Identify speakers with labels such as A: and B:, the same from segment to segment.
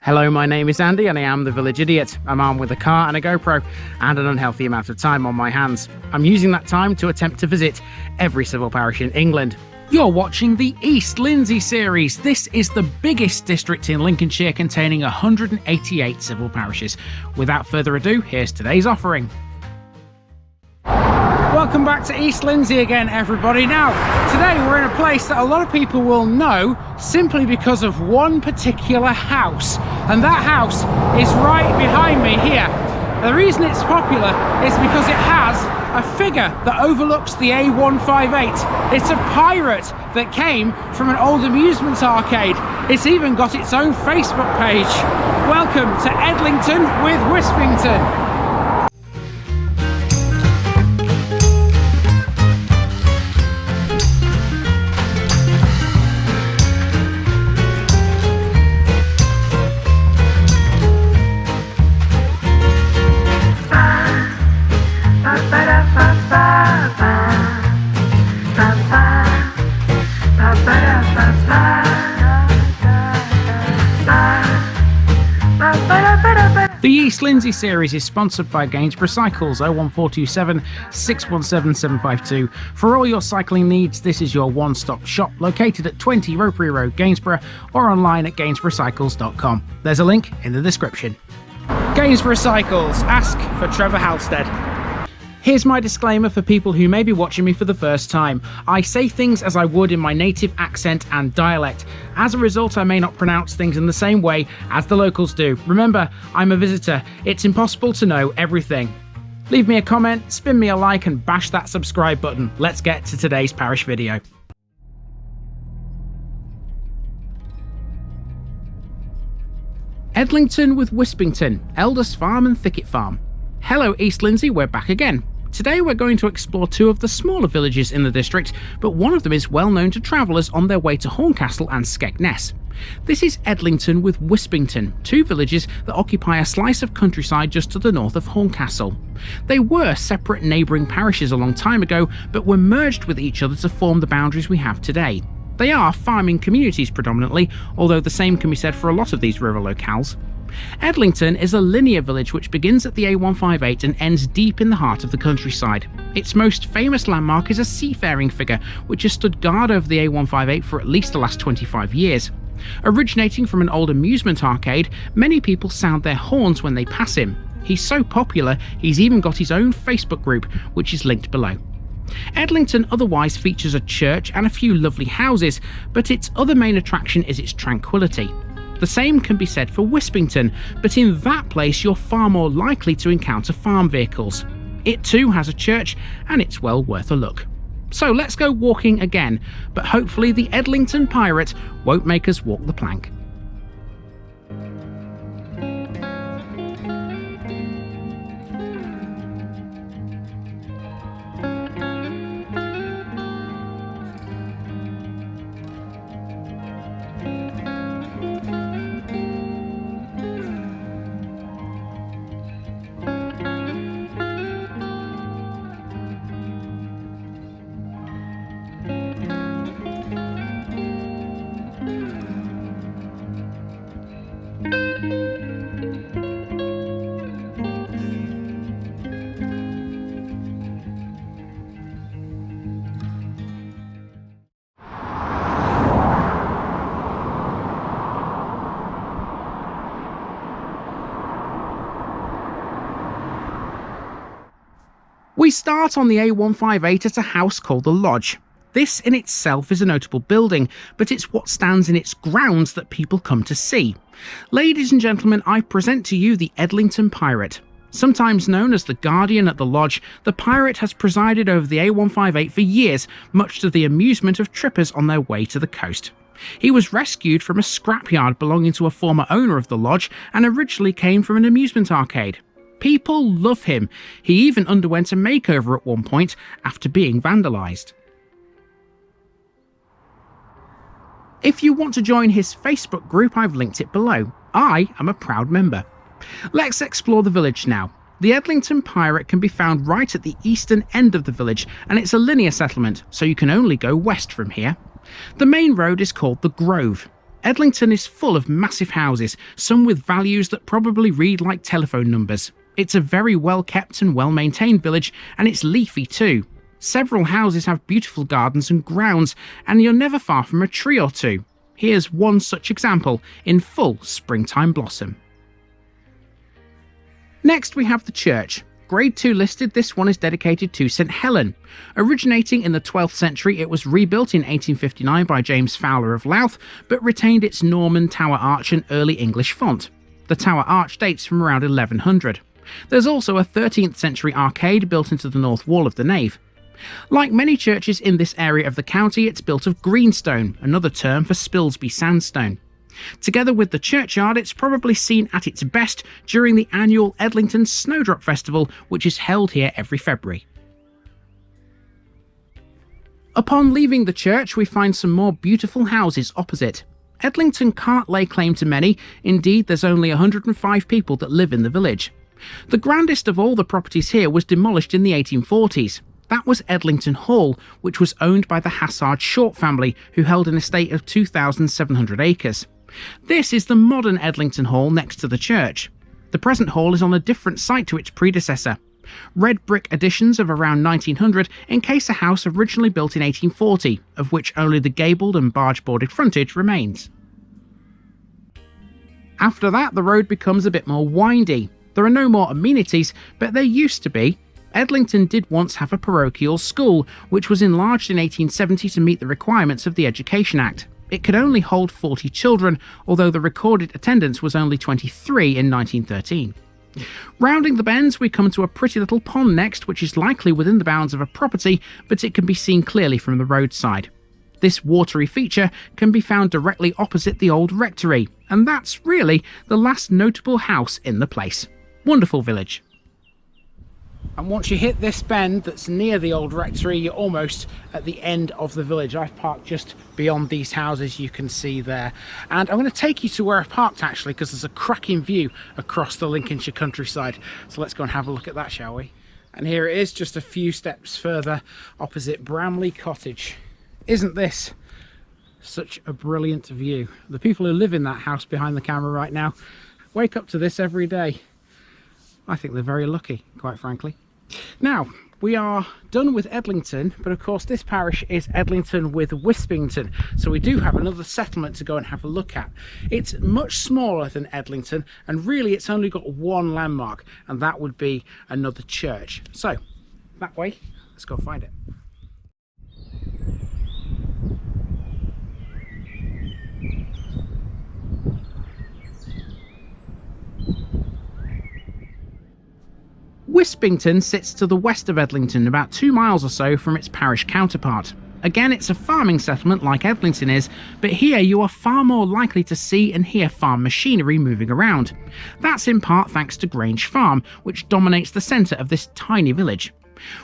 A: Hello, my name is Andy and I am the Village Idiot. I'm armed with a car and a GoPro and an unhealthy amount of time on my hands. I'm using that time to attempt to visit every civil parish in England. You're watching the East Lindsey series. This is the biggest district in Lincolnshire, containing 188 civil parishes. Without further ado, here's today's offering. Welcome back to East Lindsey again, everybody. Now, today we're in a place that a lot of people will know simply because of one particular house, and that house is right behind me here. The reason it's popular is because it has a figure that overlooks the A158. It's a pirate that came from an old amusement arcade. It's even got its own Facebook page. Welcome to Edlington with Wispington. The East Lindsey series is sponsored by Gainsborough Cycles 01427 617 752. For all your cycling needs, this is your one-stop shop, located at 20 Ropery Road, Gainsborough, or online at gainsboroughcycles.com. There's a link in the description. Gainsborough Cycles, ask for Trevor Halstead. Here's my disclaimer for people who may be watching me for the first time. I say things as I would in my native accent and dialect. As a result, I may not pronounce things in the same way as the locals do. Remember, I'm a visitor. It's impossible to know everything. Leave me a comment, spin me a like, and bash that subscribe button. Let's get to today's parish video. Edlington with Wispington, Elda's Farm and Thicket Farm. Hello East Lindsey, we're back again. Today we're going to explore two of the smaller villages in the district, but one of them is well known to travellers on their way to Horncastle and Skegness. This is Edlington with Wispington, two villages that occupy a slice of countryside just to the north of Horncastle. They were separate neighbouring parishes a long time ago, but were merged with each other to form the boundaries we have today. They are farming communities predominantly, although the same can be said for a lot of these rural locales. Edlington is a linear village which begins at the A158 and ends deep in the heart of the countryside. Its most famous landmark is a seafaring figure which has stood guard over the A158 for at least the last 25 years. Originating from an old amusement arcade, many people sound their horns when they pass him. He's so popular, he's even got his own Facebook group, which is linked below. Edlington otherwise features a church and a few lovely houses, but its other main attraction is its tranquility. The same can be said for Wispington, but in that place you're far more likely to encounter farm vehicles. It too has a church, and it's well worth a look. So let's go walking again, but hopefully the Edlington pirate won't make us walk the plank. We start on the A158 at a house called the Lodge. This in itself is a notable building, but it's what stands in its grounds that people come to see. Ladies and gentlemen, I present to you the Edlington Pirate. Sometimes known as the Guardian at the Lodge, the pirate has presided over the A158 for years, much to the amusement of trippers on their way to the coast. He was rescued from a scrapyard belonging to a former owner of the lodge and originally came from an amusement arcade. People love him. He even underwent a makeover at one point after being vandalised. If you want to join his Facebook group, I've linked it below. I am a proud member. Let's explore the village now. The Edlington Pirate can be found right at the eastern end of the village, and it's a linear settlement, so you can only go west from here. The main road is called the Grove. Edlington is full of massive houses, some with values that probably read like telephone numbers. It's a very well kept and well maintained village, and it's leafy too. Several houses have beautiful gardens and grounds, and you're never far from a tree or two. Here's one such example in full springtime blossom. Next we have the church. Grade 2 listed, this one is dedicated to St Helen. Originating in the 12th century, it was rebuilt in 1859 by James Fowler of Louth, but retained its Norman tower arch and early English font. The tower arch dates from around 1100. There's also a 13th century arcade built into the north wall of the nave. Like many churches in this area of the county, it's built of greenstone, another term for Spilsby sandstone. Together with the churchyard, it's probably seen at its best during the annual Edlington Snowdrop Festival, which is held here every February. Upon leaving the church, we find some more beautiful houses opposite. Edlington can't lay claim to many, indeed there's only 105 people that live in the village. The grandest of all the properties here was demolished in the 1840s. That was Edlington Hall, which was owned by the Hassard Short family, who held an estate of 2,700 acres. This is the modern Edlington Hall next to the church. The present hall is on a different site to its predecessor. Red brick additions of around 1900 encase a house originally built in 1840, of which only the gabled and barge-boarded frontage remains. After that, the road becomes a bit more windy. There are no more amenities, but there used to be. Edlington did once have a parochial school, which was enlarged in 1870 to meet the requirements of the Education Act. It could only hold 40 children, although the recorded attendance was only 23 in 1913. Rounding the bends, we come to a pretty little pond next, which is likely within the bounds of a property, but it can be seen clearly from the roadside. This watery feature can be found directly opposite the old rectory, and that's really the last notable house in the place. Wonderful village. And once you hit this bend that's near the old rectory, you're almost at the end of the village. I've parked just beyond these houses you can see there. And I'm going to take you to where I parked actually, because there's a cracking view across the Lincolnshire countryside. So let's go and have a look at that, shall we? And here it is, just a few steps further opposite Bramley Cottage. Isn't this such a brilliant view? The people who live in that house behind the camera right now wake up to this every day. I think they're very lucky, quite frankly. Now, we are done with Edlington, but of course this parish is Edlington with Wispington, so we do have another settlement to go and have a look at. It's much smaller than Edlington, and really it's only got one landmark, and that would be another church. So, that way, let's go find it. Wispington sits to the west of Edlington, about 2 miles or so from its parish counterpart. Again, it's a farming settlement like Edlington is, but here you are far more likely to see and hear farm machinery moving around. That's in part thanks to Grange Farm, which dominates the centre of this tiny village.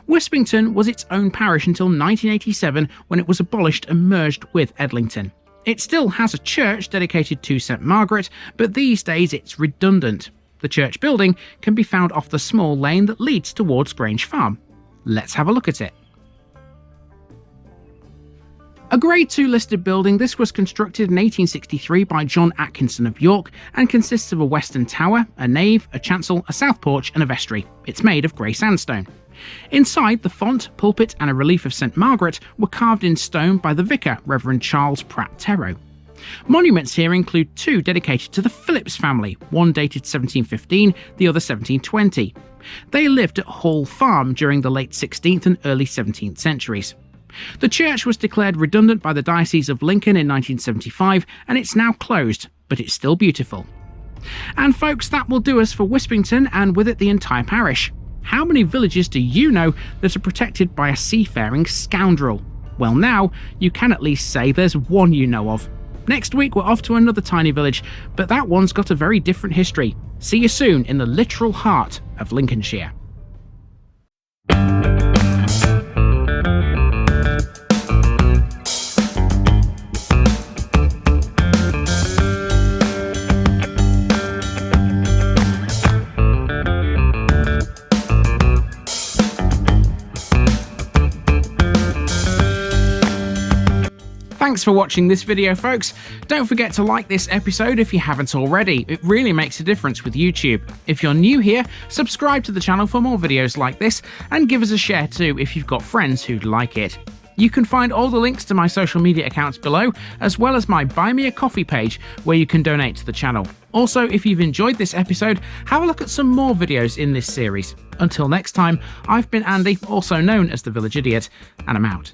A: Wispington was its own parish until 1987, when it was abolished and merged with Edlington. It still has a church dedicated to St Margaret, but these days it's redundant. The church building can be found off the small lane that leads towards Grange Farm. Let's have a look at it. A Grade 2 listed building, this was constructed in 1863 by John Atkinson of York and consists of a western tower, a nave, a chancel, a south porch and a vestry. It's made of grey sandstone. Inside, the font, pulpit and a relief of St Margaret were carved in stone by the vicar, Reverend Charles Pratt Terrow. Monuments here include 2 dedicated to the Phillips family, one dated 1715, the other 1720. They lived at Hall Farm during the late 16th and early 17th centuries. The church was declared redundant by the Diocese of Lincoln in 1975, and it's now closed, but it's still beautiful. And folks, that will do us for Wispington, and with it the entire parish. How many villages do you know that are protected by a seafaring scoundrel? Well, now you can at least say there's one you know of. Next week we're off to another tiny village, but that one's got a very different history. See you soon in the literal heart of Lincolnshire. Thanks for watching this video, folks. Don't forget to like this episode if you haven't already. It really makes a difference with YouTube. If you're new here, subscribe to the channel for more videos like this, and give us a share too if you've got friends who'd like it. You can find all the links to my social media accounts below, as well as my Buy Me a Coffee page where you can donate to the channel. Also, if you've enjoyed this episode, have a look at some more videos in this series. Until next time, I've been Andy, also known as the Village Idiot, and I'm out.